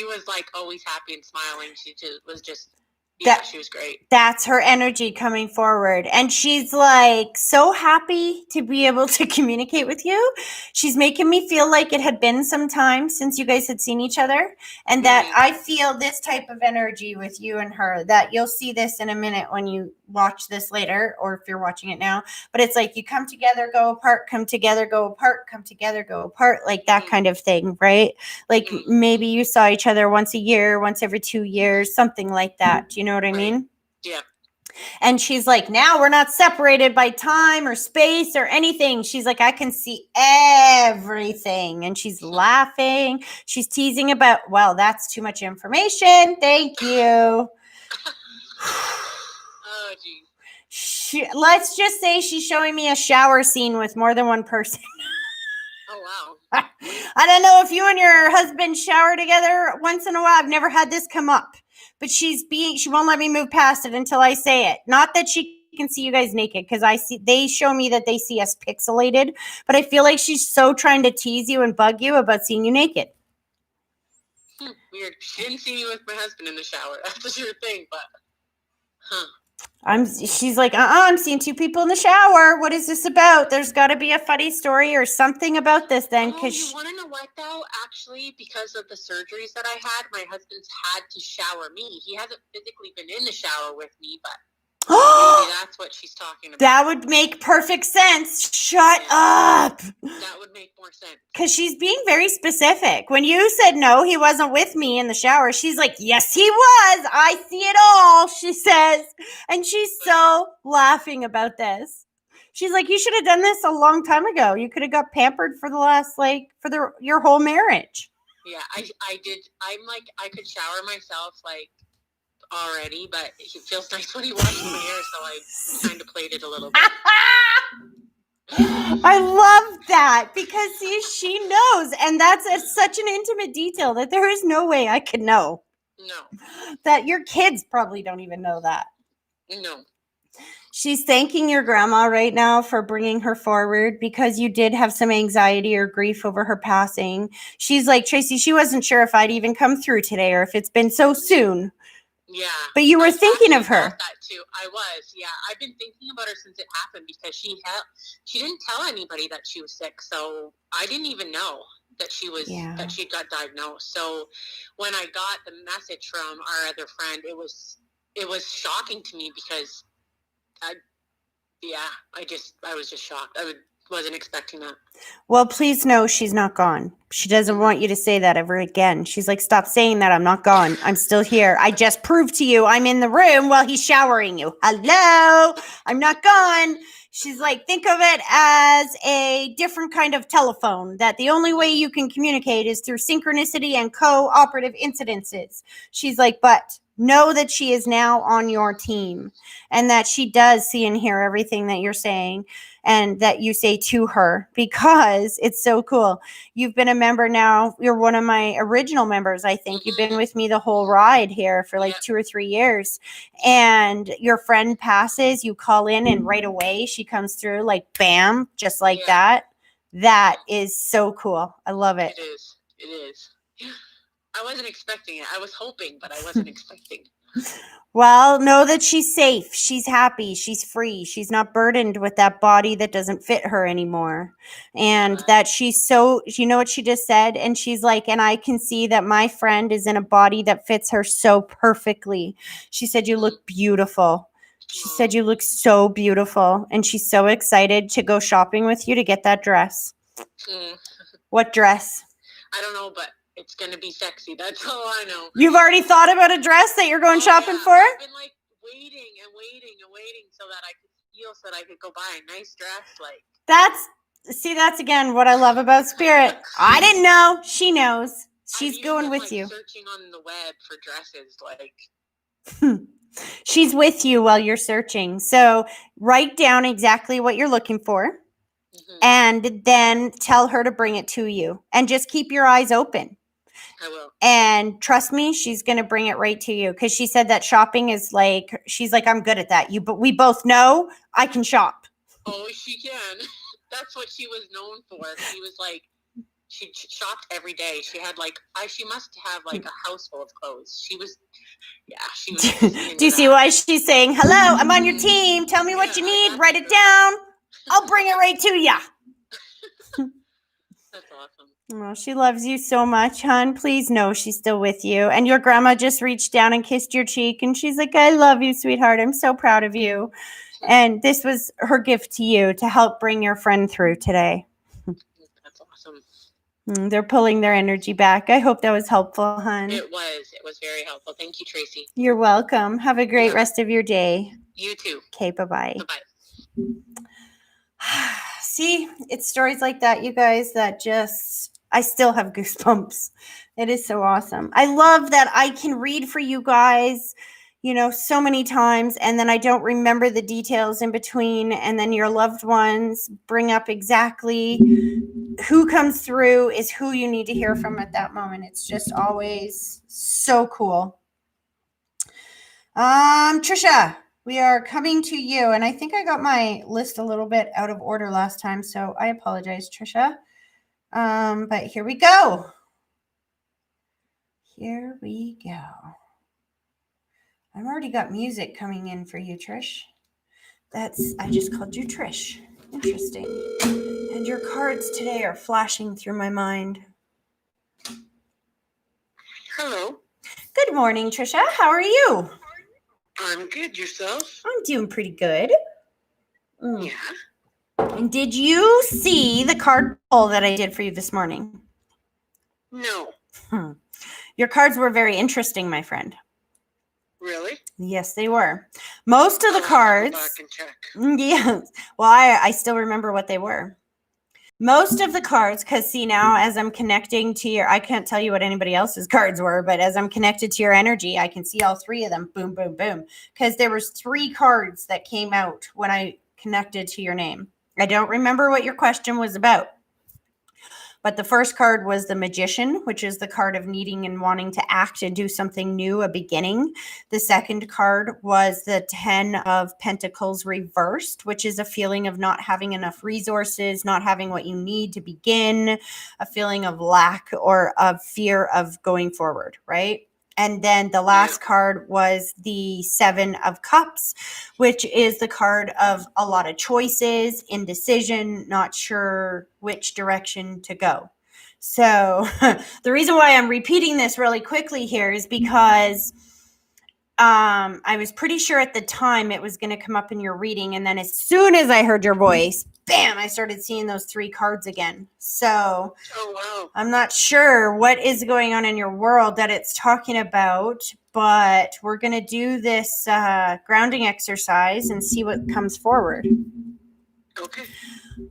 Speaker 2: was like always happy and smiling. She she was great.
Speaker 1: That's her energy coming forward. And she's like so happy to be able to communicate with you. She's making me feel like it had been some time since you guys had seen each other. And that I feel this type of energy with you and her, that you'll see this in a minute when you watch this later, or if you're watching it now. But it's like you come together, go apart, come together, go apart, come together, go apart, like that kind of thing, right? Like maybe you saw each other once a year, once every 2 years, something like that. Do you know what I mean?
Speaker 2: Yeah.
Speaker 1: And she's like, now we're not separated by time or space or anything. She's like, I can see everything. And she's laughing. She's teasing about, well, that's too much information. Thank you.
Speaker 2: Oh, geez.
Speaker 1: Let's just say she's showing me a shower scene with more than one person.
Speaker 2: Oh, wow.
Speaker 1: I don't know if you and your husband shower together once in a while. I've never had this come up. But she won't let me move past it until I say it. Not that she can see you guys naked, because they show me that they see us pixelated, but I feel like she's so trying to tease you and bug you about seeing you naked.
Speaker 2: Weird. She didn't see me with my husband in the shower. That's a sure thing, but
Speaker 1: She's like, I'm seeing two people in the shower. What is this about? There's got to be a funny story or something about this then.
Speaker 2: Oh, you want to know what though? Actually, because of the surgeries that I had, my husband's had to shower me. He hasn't physically been in the shower with me, but maybe that's what she's talking about.
Speaker 1: That would make perfect sense. Shut up.
Speaker 2: That would make more sense.
Speaker 1: Because she's being very specific. When you said no, he wasn't with me in the shower, she's like, yes, he was. I see it all, she says. And she's so laughing about this. She's like, you should have done this a long time ago. You could have got pampered for the last, your whole marriage.
Speaker 2: Yeah, I did. I'm like, I could shower myself, already, but it feels nice when he washes my hair, so I kind of played it a little bit.
Speaker 1: I love that because she knows, and that's such an intimate detail that there is no way I could know.
Speaker 2: No.
Speaker 1: That your kids probably don't even know that.
Speaker 2: No.
Speaker 1: She's thanking your grandma right now for bringing her forward because you did have some anxiety or grief over her passing. She's like, Tracy, she wasn't sure if I'd even come through today or if it's been so soon.
Speaker 2: Yeah.
Speaker 1: But you were thinking of her.
Speaker 2: That too. I was. Yeah. I've been thinking about her since it happened because she didn't tell anybody that she was sick. So I didn't even know that that she got diagnosed. So when I got the message from our other friend, it was shocking to me because I was just shocked. I wasn't expecting that.
Speaker 1: Well, please know she's not gone. She doesn't want you to say that ever again. She's like, stop saying that. I'm not gone. I'm still here. I just proved to you I'm in the room while he's showering you. Hello? I'm not gone. She's like, think of it as a different kind of telephone, that the only way you can communicate is through synchronicity and cooperative incidences. She's like, but know that she is now on your team and that she does see and hear everything that you're saying and that you say to her, because it's so cool. You've been a member now. You're one of my original members, I think. You've been with me the whole ride here for 2 or 3 years. And your friend passes, you call in and right away she comes through bam, just like that. That is so cool. I love it.
Speaker 2: It is. I wasn't expecting it. I was hoping, but I wasn't expecting.
Speaker 1: Well, know that she's safe. She's happy. She's free. She's not burdened with that body that doesn't fit her anymore. And that she's you know what she just said? And she's like, and I can see that my friend is in a body that fits her so perfectly. She said, you look beautiful. She said, you look so beautiful. And she's so excited to go shopping with you to get that dress. What dress?
Speaker 2: I don't know, but it's going to be sexy. That's all I know.
Speaker 1: You've already thought about a dress that you're going shopping for?
Speaker 2: I've been waiting and waiting and waiting so that I could feel so that I could go buy a nice dress.
Speaker 1: That's again what I love about Spirit. I didn't know. She knows. She's going with you.
Speaker 2: Searching on the web for dresses,
Speaker 1: She's with you while you're searching. So write down exactly what you're looking for and then tell her to bring it to you. And just keep your eyes open.
Speaker 2: I will.
Speaker 1: And trust me, she's going to bring it right to you because she said that shopping is she's like, I'm good at that. But we both know I can shop.
Speaker 2: Oh, she can. That's what she was known for. She was she shopped every day. She had she must have a house full of clothes. She was.
Speaker 1: Do you see why she's saying, hello, I'm on your team. Tell me what you need. Write it down. I'll bring it right to you.
Speaker 2: That's awesome.
Speaker 1: Well, she loves you so much, hon. Please know she's still with you. And your grandma just reached down and kissed your cheek. And she's like, I love you, sweetheart. I'm so proud of you. And this was her gift to you to help bring your friend through today.
Speaker 2: That's awesome.
Speaker 1: They're pulling their energy back. I hope that was helpful, hon.
Speaker 2: It was very helpful. Thank you, Tracy.
Speaker 1: You're welcome. Have a great rest of your day.
Speaker 2: You too.
Speaker 1: Okay, bye-bye.
Speaker 2: Bye-bye.
Speaker 1: See, it's stories like that, you guys, that I still have goosebumps. It is so awesome. I love that I can read for you guys, so many times, and then I don't remember the details in between, and then your loved ones bring up exactly who comes through is who you need to hear from at that moment. It's just always so cool. Trisha, we are coming to you, and I think I got my list a little bit out of order last time, so I apologize, Trisha. But here we go. Here we go. I've already got music coming in for you, Trish. I just called you Trish. Interesting. And your cards today are flashing through my mind.
Speaker 2: Hello.
Speaker 1: Good morning, Trisha. How are you?
Speaker 2: I'm good. Yourself?
Speaker 1: I'm doing pretty good.
Speaker 2: Yeah.
Speaker 1: And did you see the card pull that I did for you this morning?
Speaker 2: No.
Speaker 1: Your cards were very interesting, my friend.
Speaker 2: Really?
Speaker 1: Yes, they were. Most of the cards.
Speaker 2: Go back and check.
Speaker 1: Yeah. Well, I still remember what they were. Most of the cards, because see now as I'm connecting to I can't tell you what anybody else's cards were, but as I'm connected to your energy, I can see all three of them. Boom, boom, boom. Because there was 3 cards that came out when I connected to your name. I don't remember what your question was about. But the first card was the Magician, which is the card of needing and wanting to act and do something new, a beginning. The second card was the 10 of Pentacles reversed, which is a feeling of not having enough resources, not having what you need to begin, a feeling of lack or of fear of going forward, right? And then the last card was the 7 of Cups, which is the card of a lot of choices, indecision, not sure which direction to go. So the reason why I'm repeating this really quickly here is because I was pretty sure at the time it was going to come up in your reading. And then as soon as I heard your voice, bam, I started seeing those 3 cards again. So I'm not sure what is going on in your world that it's talking about, but we're going to do this grounding exercise and see what comes forward.
Speaker 2: Okay.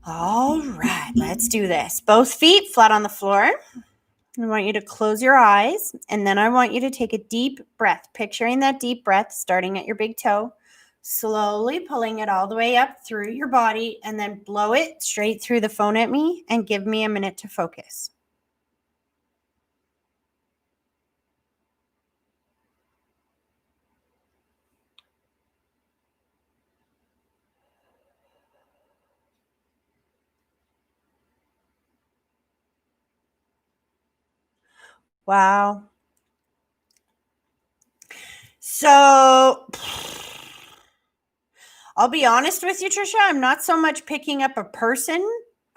Speaker 1: All right, let's do this. Both feet flat on the floor. I want you to close your eyes, and then I want you to take a deep breath, picturing that deep breath starting at your big toe, slowly pulling it all the way up through your body, and then blow it straight through the phone at me and give me a minute to focus. Wow. So I'll be honest with you, Trisha, I'm not so much picking up a person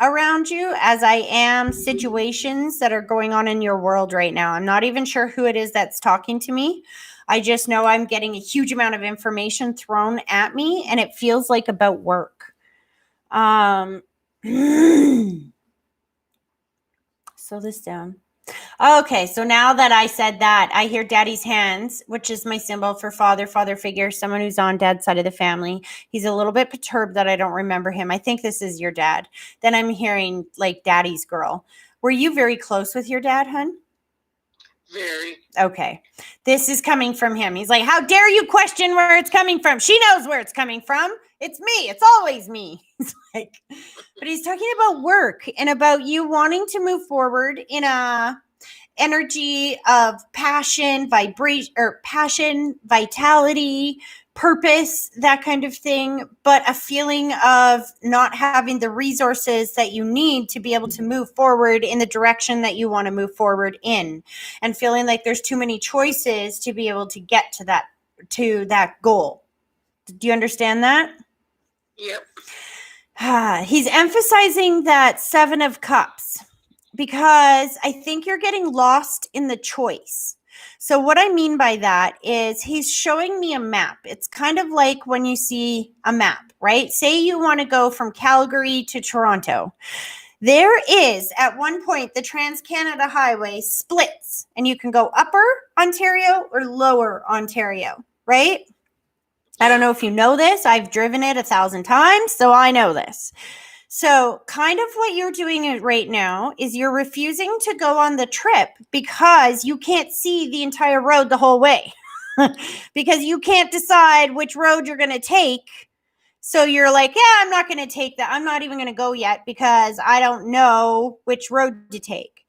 Speaker 1: around you as I am situations that are going on in your world right now. I'm not even sure who it is that's talking to me. I just know I'm getting a huge amount of information thrown at me, and it feels like about work. Slow this down. Okay, so now that I said that, I hear daddy's hands, which is my symbol for father figure, someone who's on dad's side of the family. He's a little bit perturbed that I don't remember him. I think this is your dad. Then I'm hearing like daddy's girl. Were you very close with your dad, hun?
Speaker 2: Very.
Speaker 1: Okay. This is coming from him. He's like, how dare you question where it's coming from? She knows where it's coming from. It's me. It's always me. He's like, but he's talking about work and about you wanting to move forward in a energy of passion, vibration, or passion, vitality, purpose, that kind of thing, but a feeling of not having the resources that you need to be able to move forward in the direction that you want to move forward in, and feeling like there's too many choices to be able to get to that goal. Do you understand that?
Speaker 2: Yep.
Speaker 1: He's emphasizing that 7 of Cups, because I think you're getting lost in the choice. So what I mean by that is he's showing me a map. It's kind of like when you see a map, right? Say you want to go from Calgary to Toronto. There is, at one point, the Trans-Canada Highway splits, and you can go upper Ontario or lower Ontario, right? I don't know if you know this. I've driven it 1,000 times, so I know this. So kind of what you're doing right now is you're refusing to go on the trip because you can't see the entire road the whole way because you can't decide which road you're going to take. So you're like, yeah, I'm not going to take that. I'm not even going to go yet because I don't know which road to take.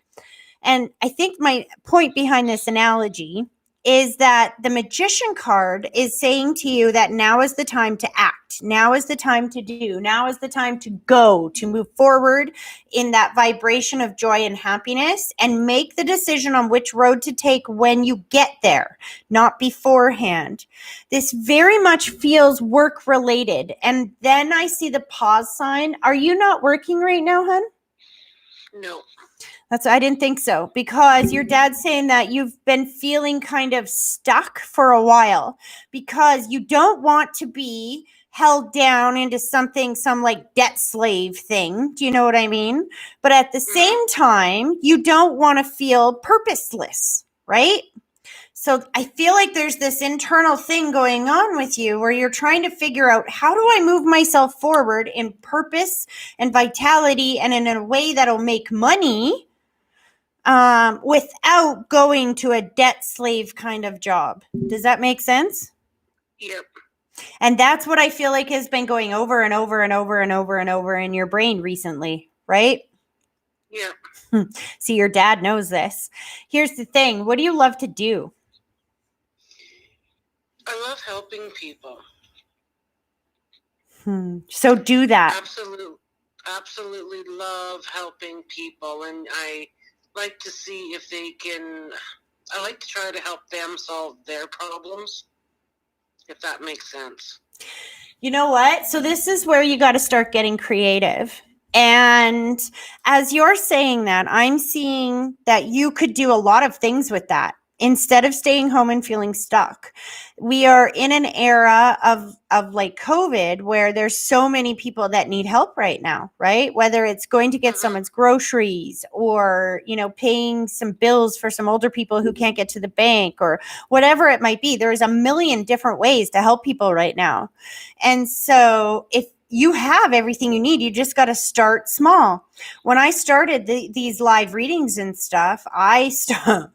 Speaker 1: And I think my point behind this analogy is that the Magician card is saying to you that now is the time to act. Now is the time to do. Now is the time to go, to move forward in that vibration of joy and happiness, and make the decision on which road to take when you get there, not beforehand. This very much feels work related. And then I see the pause sign. Are you not working right now, hun?
Speaker 2: No.
Speaker 1: I didn't think so, because your dad's saying that you've been feeling kind of stuck for a while because you don't want to be held down into something, some like debt slave thing. Do you know what I mean? But at the same time, you don't want to feel purposeless, right? So I feel like there's this internal thing going on with you where you're trying to figure out, how do I move myself forward in purpose and vitality and in a way that'll make money without going to a debt slave kind of job. Does that make sense?
Speaker 2: Yep.
Speaker 1: And that's what I feel like has been going over and over and over and over and over in your brain recently, right?
Speaker 2: Yeah.
Speaker 1: See, your dad knows this. Here's the thing. What do you love to do?
Speaker 2: I love helping people.
Speaker 1: So do that.
Speaker 2: Absolutely love helping people. And I like to see if they can, I like to try to help them solve their problems, if that makes sense.
Speaker 1: You know what? So this is where you got to start getting creative. And as you're saying that, I'm seeing that you could do a lot of things with that instead of staying home and feeling stuck. We are in an era of like COVID where there's so many people that need help right now, right? Whether it's going to get someone's groceries or, you know, paying some bills for some older people who can't get to the bank or whatever it might be. There's a million different ways to help people right now. And so if you have everything you need, you just got to start small. When I started these live readings and stuff,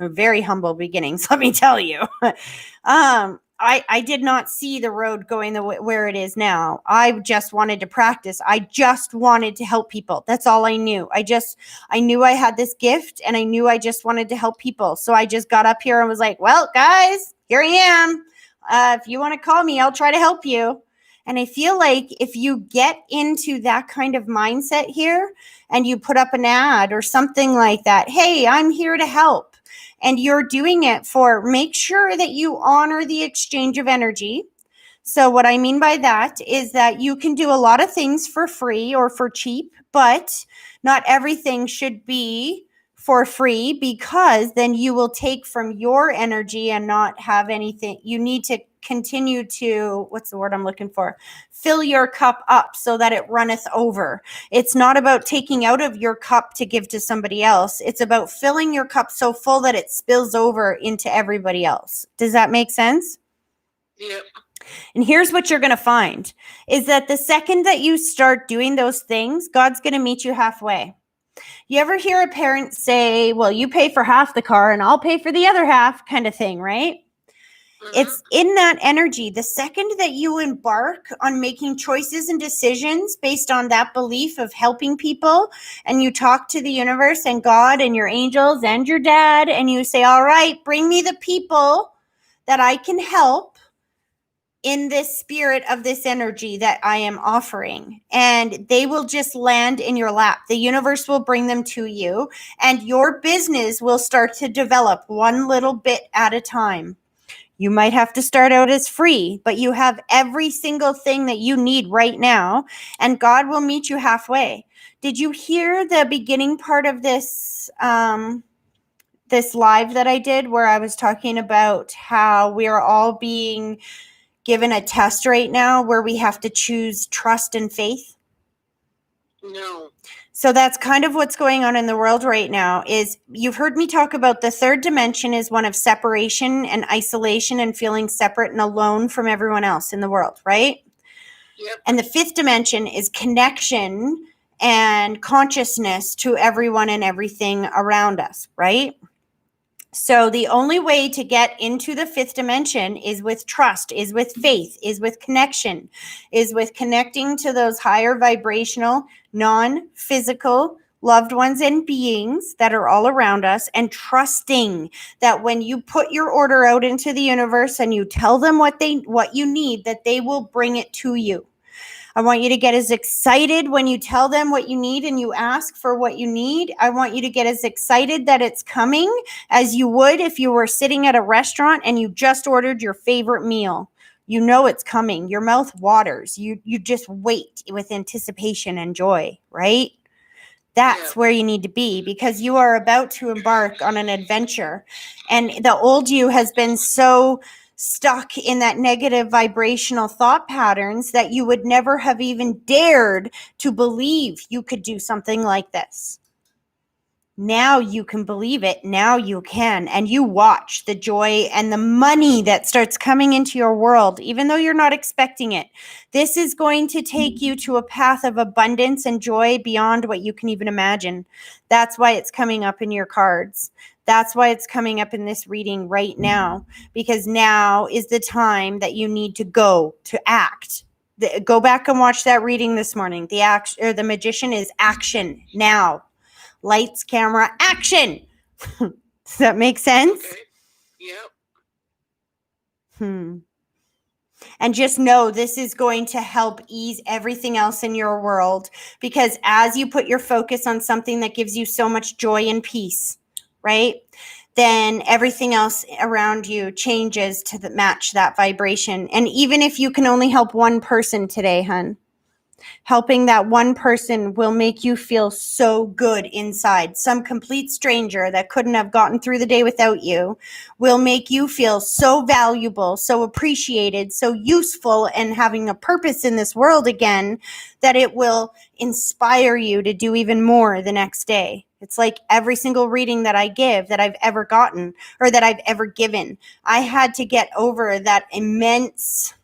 Speaker 1: very humble beginnings, let me tell you. I did not see the road going where it is now. I just wanted to practice. I just wanted to help people. That's all I knew. I knew I had this gift, and I knew I just wanted to help people. So I just got up here and was like, well, guys, here I am. If you want to call me, I'll try to help you. And I feel like if you get into that kind of mindset here and you put up an ad or something like that, hey, I'm here to help. And you're doing it make sure that you honor the exchange of energy. So what I mean by that is that you can do a lot of things for free or for cheap, but not everything should be for free, because then you will take from your energy and not have anything. You need to continue to, what's the word I'm looking for? Fill your cup up so that it runneth over. It's not about taking out of your cup to give to somebody else. It's about filling your cup so full that it spills over into everybody else. Does that make sense?
Speaker 2: Yep.
Speaker 1: And here's what you're going to find is that the second that you start doing those things, God's going to meet you halfway. You ever hear a parent say, well, you pay for half the car and I'll pay for the other half kind of thing, right? It's in that energy. The second that you embark on making choices and decisions based on that belief of helping people, and you talk to the universe and God and your angels and your dad, and you say, all right, bring me the people that I can help in this spirit of this energy that I am offering, and they will just land in your lap. The universe will bring them to you, and your business will start to develop one little bit at a time. You might have to start out as free, but you have every single thing that you need right now, and God will meet you halfway. Did you hear the beginning part of this this live that I did where I was talking about how we are all being given a test right now where we have to choose trust and faith?
Speaker 2: No.
Speaker 1: So that's kind of what's going on in the world right now. Is you've heard me talk about the third dimension is one of separation and isolation and feeling separate and alone from everyone else in the world, right?
Speaker 2: Yep.
Speaker 1: And the fifth dimension is connection and consciousness to everyone and everything around us, right? So the only way to get into the fifth dimension is with trust, is with faith, is with connection, is with connecting to those higher vibrational, non-physical, loved ones and beings that are all around us, and trusting that when you put your order out into the universe and you tell them what you need, that they will bring it to you. I want you to get as excited when you tell them what you need and you ask for what you need. I want you to get as excited that it's coming as you would if you were sitting at a restaurant and you just ordered your favorite meal. You know it's coming. Your mouth waters. You just wait with anticipation and joy, right? That's where you need to be, because you are about to embark on an adventure. And the old you has been so stuck in that negative vibrational thought patterns that you would never have even dared to believe you could do something like this. Now you can believe it. Now you can. And you watch the joy and the money that starts coming into your world, even though you're not expecting it. This is going to take you to a path of abundance and joy beyond what you can even imagine. That's why it's coming up in your cards. That's why it's coming up in this reading right now, because now is the time that you need to go to act. Go back and watch that reading this morning. The magician is action now. Lights, camera, action. Does that make sense?
Speaker 2: Okay.
Speaker 1: Yep. And just know this is going to help ease everything else in your world, because as you put your focus on something that gives you so much joy and peace, right? Then everything else around you changes to match that vibration. And even if you can only help one person today, hun, helping that one person will make you feel so good inside. Some complete stranger that couldn't have gotten through the day without you will make you feel so valuable, so appreciated, so useful, and having a purpose in this world again, that it will inspire you to do even more the next day. It's like every single reading that I give, that I've ever gotten or that I've ever given, I had to get over that immense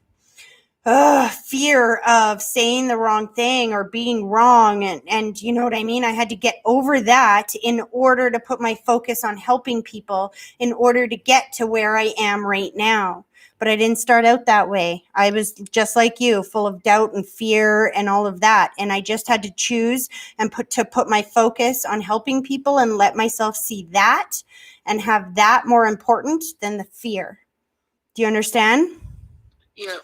Speaker 1: fear of saying the wrong thing or being wrong. And you know what I mean? I had to get over that in order to put my focus on helping people, in order to get to where I am right now. But I didn't start out that way. I was just like you, full of doubt and fear and all of that. And I just had to choose and put my focus on helping people and let myself see that and have that more important than the fear. Do you understand?
Speaker 2: Yeah.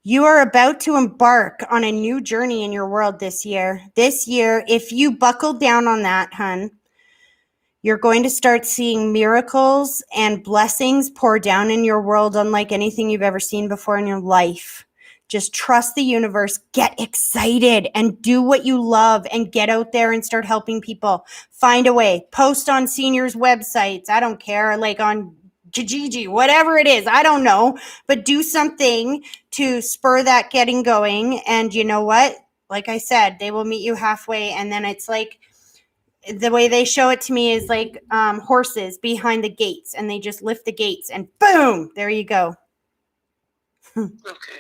Speaker 1: You are about to embark on a new journey in your world this year. This year, if you buckle down on that, hun, you're going to start seeing miracles and blessings pour down in your world unlike anything you've ever seen before in your life. Just trust the universe, get excited, and do what you love, and get out there and start helping people. Find a way. Post on seniors' websites. I don't care, like on Kijiji, whatever it is, I don't know, but do something to spur that getting going. And you know what? Like I said, they will meet you halfway. And then it's like, the way they show it to me is like horses behind the gates, and they just lift the gates and boom, there you go.
Speaker 2: Okay.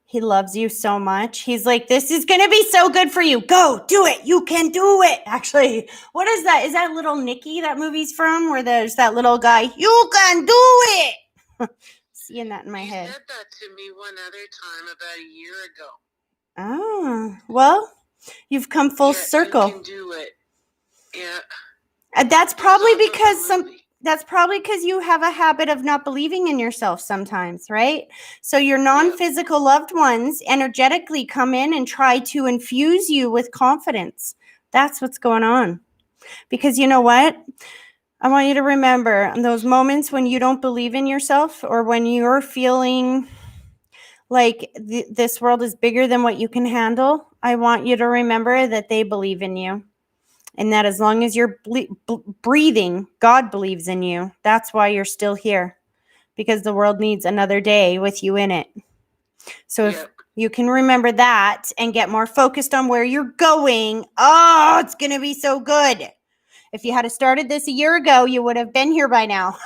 Speaker 1: He loves you so much. He's like, this is going to be so good for you. Go do it. You can do it. Actually, what is that? Is that Little Nicky that movie's from, where there's that little guy? You can do it. Seeing that in my head.
Speaker 2: You said that to me one other time about a year ago.
Speaker 1: Oh, well, you've come full circle.
Speaker 2: You can do it. Yeah.
Speaker 1: That's probably because you have a habit of not believing in yourself sometimes, right? So your non-physical loved ones energetically come in and try to infuse you with confidence. That's what's going on. Because you know what? I want you to remember those moments when you don't believe in yourself, or when you're feeling like this world is bigger than what you can handle. I want you to remember that they believe in you. And that as long as you're breathing, God believes in you. That's why you're still here, because the world needs another day with you in it. So if you can remember that and get more focused on where you're going, oh, it's going to be so good. If you had started this a year ago, you would have been here by now.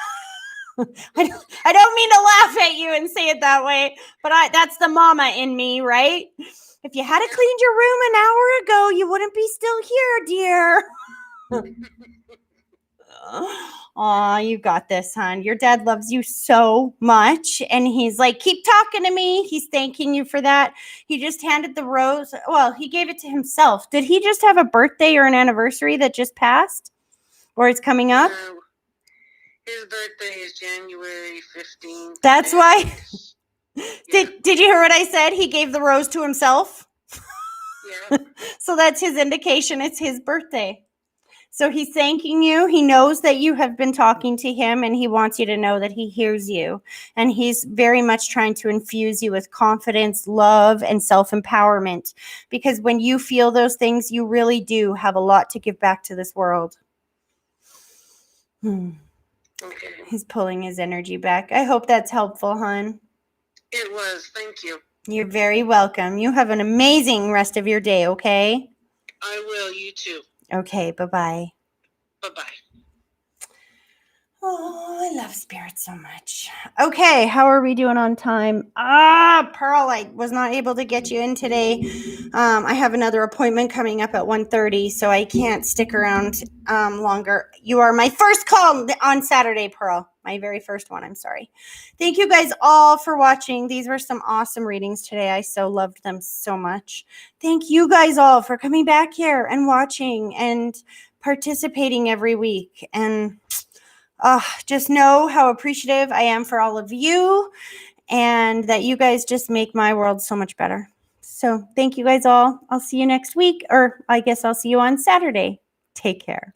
Speaker 1: I don't mean to laugh at you and say it that way, but that's the mama in me, right? If you had cleaned your room an hour ago, you wouldn't be still here, dear. Aw, you got this, hon. Your dad loves you so much. And he's like, keep talking to me. He's thanking you for that. He just handed the rose. Well, he gave it to himself. Did he just have a birthday or an anniversary that just passed? Or it's coming up?
Speaker 2: His birthday is January 15th.
Speaker 1: That's why. Did you hear what I said? He gave the rose to himself.
Speaker 2: Yeah.
Speaker 1: So that's his indication. It's his birthday. So he's thanking you. He knows that you have been talking to him, and he wants you to know that he hears you. And he's very much trying to infuse you with confidence, love, and self-empowerment. Because when you feel those things, you really do have a lot to give back to this world. Okay. He's pulling his energy back. I hope that's helpful, hon.
Speaker 2: It was. Thank you.
Speaker 1: You're very welcome. You have an amazing rest of your day, okay?
Speaker 2: I will. You too.
Speaker 1: Okay, bye-bye.
Speaker 2: Bye-bye.
Speaker 1: Oh, I love spirit so much. Okay, how are we doing on time? Pearl, I was not able to get you in today. I have another appointment coming up at 1:30, so I can't stick around longer. You are my first call on Saturday, Pearl. My very first one, I'm sorry. Thank you guys all for watching. These were some awesome readings today. I so loved them so much. Thank you guys all for coming back here and watching and participating every week. And just know how appreciative I am for all of you and that you guys just make my world so much better. So thank you guys all. I'll see you next week, or I guess I'll see you on Saturday. Take care.